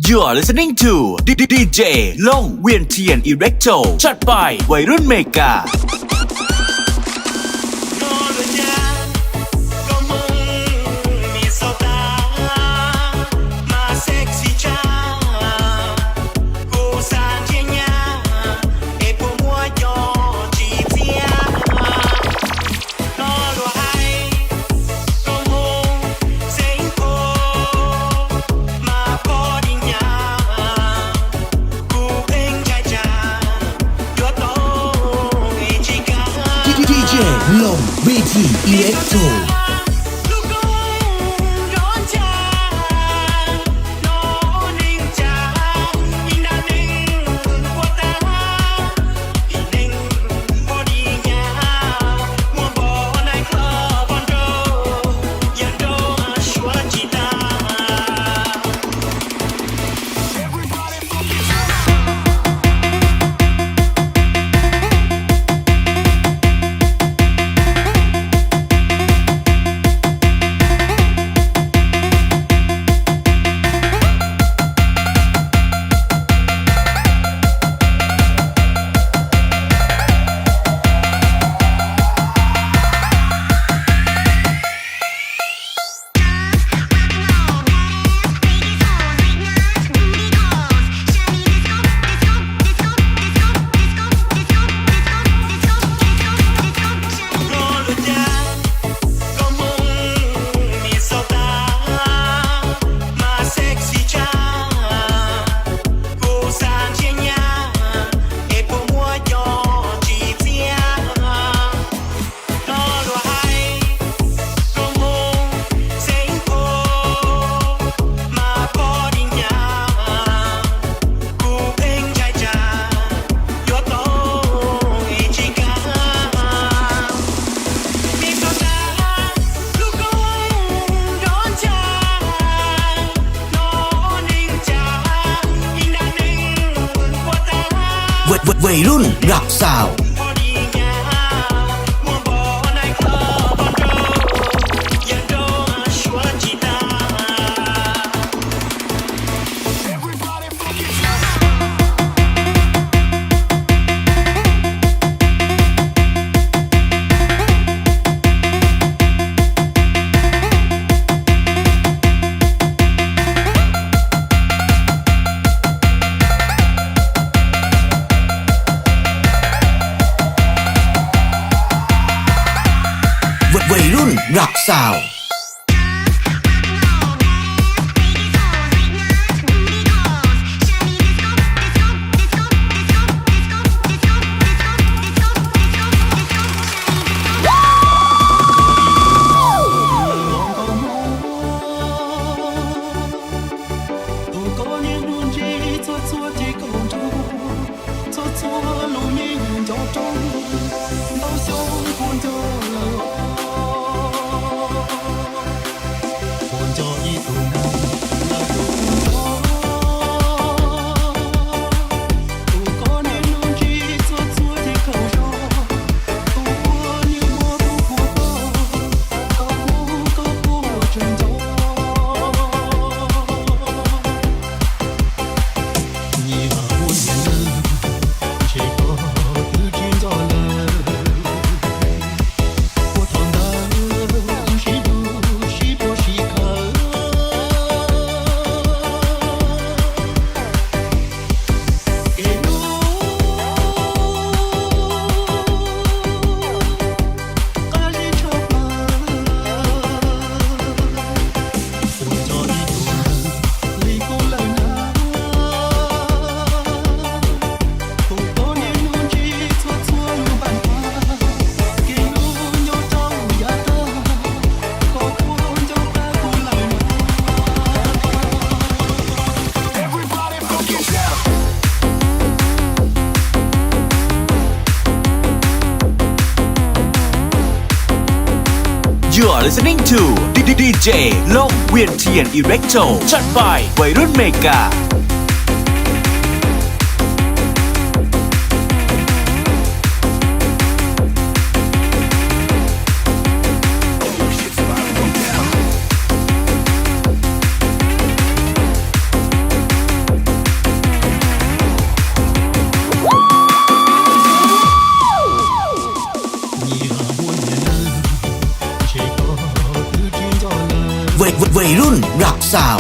You are listening to DJ ลงเวียนเทียนอิเล็กโทรจัดไปวัยรุ่นเมกาลงเวทีอิเล็กโทรวัยรุ่นรักสาว วัยรุ่นรักสาวYou are listening to DJ ลงเวียนเทียนอิเล็กโทรจัดไปวัยรุ่นเมกา วัยรุ่นรักสาว